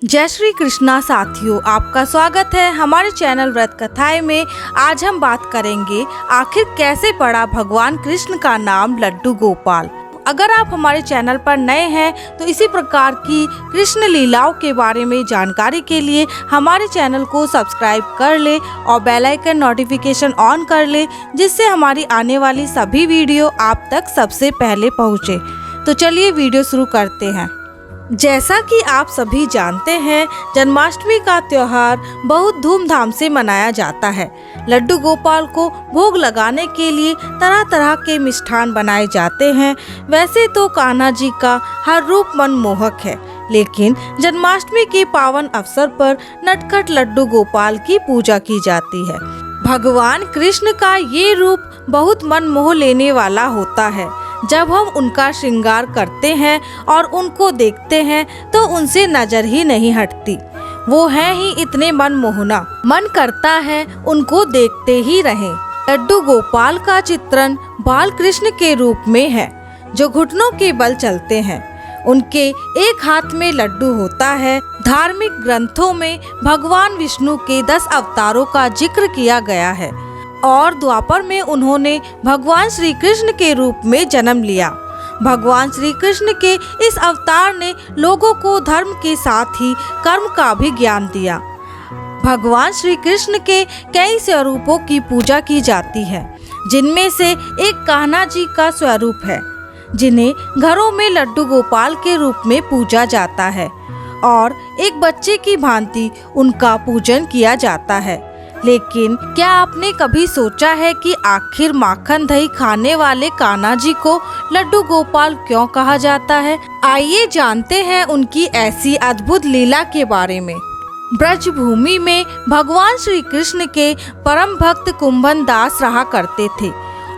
जय श्री कृष्णा साथियों, आपका स्वागत है हमारे चैनल व्रत कथाएं में। आज हम बात करेंगे आखिर कैसे पड़ा भगवान कृष्ण का नाम लड्डू गोपाल। अगर आप हमारे चैनल पर नए हैं तो इसी प्रकार की कृष्ण लीलाओं के बारे में जानकारी के लिए हमारे चैनल को सब्सक्राइब कर ले और बेल आइकन नोटिफिकेशन ऑन कर ले, जिससे हमारी आने वाली सभी वीडियो आप तक सबसे पहले पहुँचे। तो चलिए वीडियो शुरू करते हैं। जैसा कि आप सभी जानते हैं, जन्माष्टमी का त्योहार बहुत धूमधाम से मनाया जाता है। लड्डू गोपाल को भोग लगाने के लिए तरह तरह के मिष्ठान बनाए जाते हैं। वैसे तो कान्हा जी का हर रूप मनमोहक है, लेकिन जन्माष्टमी के पावन अवसर पर नटखट लड्डू गोपाल की पूजा की जाती है। भगवान कृष्ण का ये रूप बहुत मन मोह लेने वाला होता है। जब हम उनका श्रृंगार करते हैं और उनको देखते हैं तो उनसे नजर ही नहीं हटती। वो हैं ही इतने मनमोहना, मन करता है उनको देखते ही रहें। लड्डू गोपाल का चित्रण बाल कृष्ण के रूप में है, जो घुटनों के बल चलते हैं। उनके एक हाथ में लड्डू होता है। धार्मिक ग्रंथों में भगवान विष्णु के 10 अवतारों का जिक्र किया गया है और द्वापर में उन्होंने भगवान श्री कृष्ण के रूप में जन्म लिया। भगवान श्री कृष्ण के इस अवतार ने लोगों को धर्म के साथ ही कर्म का भी ज्ञान दिया। भगवान श्री कृष्ण के कई स्वरूपों की पूजा की जाती है, जिनमें से एक कान्हा जी का स्वरूप है, जिन्हें घरों में लड्डू गोपाल के रूप में पूजा जाता है और एक बच्चे की भांति उनका पूजन किया जाता है। लेकिन क्या आपने कभी सोचा है कि आखिर माखन दही खाने वाले कान्हा जी को लड्डू गोपाल क्यों कहा जाता है? आइए जानते हैं उनकी ऐसी अद्भुत लीला के बारे में। ब्रज भूमि में भगवान श्री कृष्ण के परम भक्त कुंभन दास रहा करते थे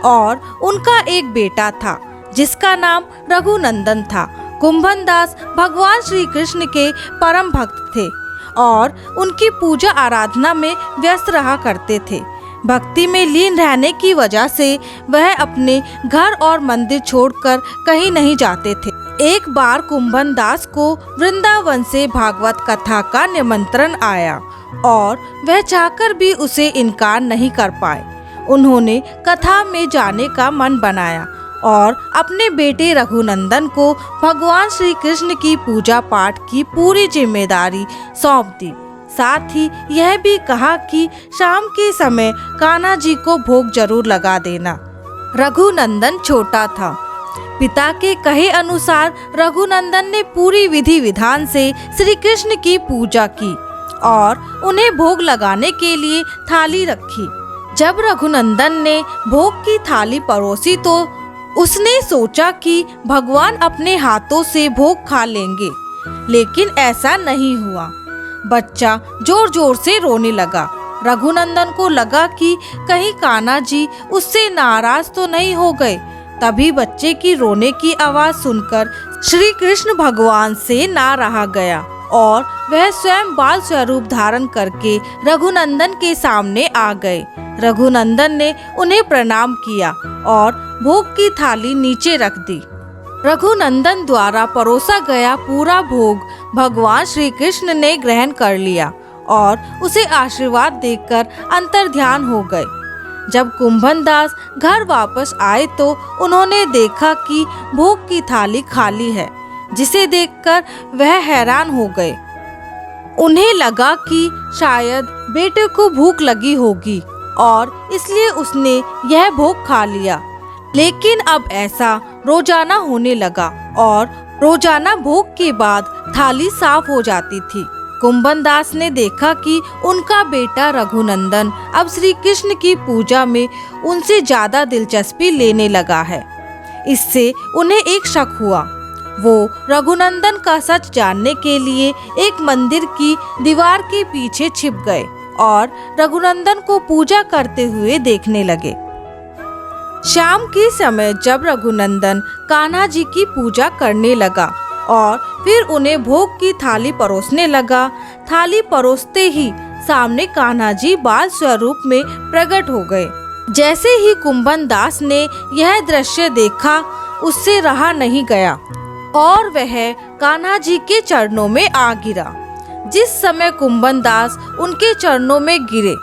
और उनका एक बेटा था जिसका नाम रघुनंदन था। कुंभन दास भगवान श्री कृष्ण के परम भक्त थे और उनकी पूजा आराधना में व्यस्त रहा करते थे। भक्ति में लीन रहने की वजह से वह अपने घर और मंदिर छोड़कर कहीं नहीं जाते थे। एक बार कुंभन दास को वृंदावन से भागवत कथा का निमंत्रण आया और वह चाहकर भी उसे इनकार नहीं कर पाए। उन्होंने कथा में जाने का मन बनाया और अपने बेटे रघुनंदन को भगवान श्री कृष्ण की पूजा पाठ की पूरी जिम्मेदारी सौंप दी। साथ ही यह भी कहा कि शाम के समय कान्हा जी को भोग जरूर लगा देना। रघुनंदन छोटा था। पिता के कहे अनुसार रघुनंदन ने पूरी विधि विधान से श्री कृष्ण की पूजा की और उन्हें भोग लगाने के लिए थाली रखी। जब रघुनंदन ने भोग की थाली परोसी तो उसने सोचा कि भगवान अपने हाथों से भोग खा लेंगे, लेकिन ऐसा नहीं हुआ। बच्चा जोर जोर से रोने लगा। रघुनंदन को लगा कि कहीं कान्हा जी उससे नाराज तो नहीं हो गए। तभी बच्चे की रोने की आवाज सुनकर श्री कृष्ण भगवान से ना रहा गया और वह स्वयं बाल स्वरूप धारण करके रघुनंदन के सामने आ गए। रघुनंदन ने उन्हें प्रणाम किया और भोग की थाली नीचे रख दी। रघुनंदन द्वारा परोसा गया पूरा भोग भगवान श्री कृष्ण ने ग्रहण कर लिया और उसे आशीर्वाद देकर अंतर्ध्यान हो गए। जब कुंभन दास घर वापस आए तो उन्होंने देखा कि भोग की थाली खाली है, जिसे देखकर वह हैरान हो गए। उन्हें लगा कि शायद बेटे को भूख लगी होगी और इसलिए उसने यह भोग खा लिया। लेकिन अब ऐसा रोजाना होने लगा और रोजाना भोग के बाद थाली साफ हो जाती थी। कुंभन दास ने देखा कि उनका बेटा रघुनंदन अब श्री कृष्ण की पूजा में उनसे ज्यादा दिलचस्पी लेने लगा है। इससे उन्हें एक शक हुआ। वो रघुनंदन का सच जानने के लिए एक मंदिर की दीवार के पीछे छिप गए और रघुनंदन को पूजा करते हुए देखने लगे। शाम के समय जब रघुनंदन कान्हा जी की पूजा करने लगा और फिर उन्हें भोग की थाली परोसने लगा, थाली परोसते ही सामने कान्हा जी बाल स्वरूप में प्रकट हो गए। जैसे ही कुंभन दास ने यह दृश्य देखा, उससे रहा नहीं गया और वह कान्हा जी के चरणों में आ गिरा। जिस समय कुंभन दास उनके चरणों में गिरे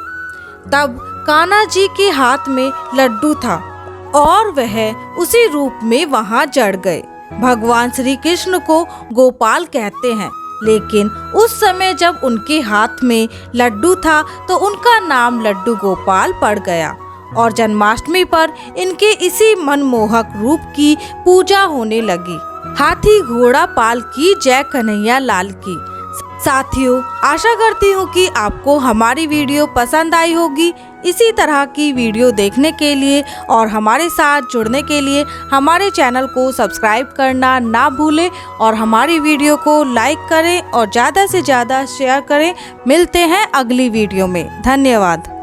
तब कान्हा जी के हाथ में लड्डू था और वह उसी रूप में वहां जड़ गए। भगवान श्री कृष्ण को गोपाल कहते हैं, लेकिन उस समय जब उनके हाथ में लड्डू था तो उनका नाम लड्डू गोपाल पड़ गया और जन्माष्टमी पर इनके इसी मनमोहक रूप की पूजा होने लगी। हाथी घोड़ा पाल की जय कन्हैया लाल की। साथियों, आशा करती हूँ कि आपको हमारी वीडियो पसंद आई होगी। इसी तरह की वीडियो देखने के लिए और हमारे साथ जुड़ने के लिए हमारे चैनल को सब्सक्राइब करना ना भूलें और हमारी वीडियो को लाइक करें और ज़्यादा से ज़्यादा शेयर करें। मिलते हैं अगली वीडियो में। धन्यवाद।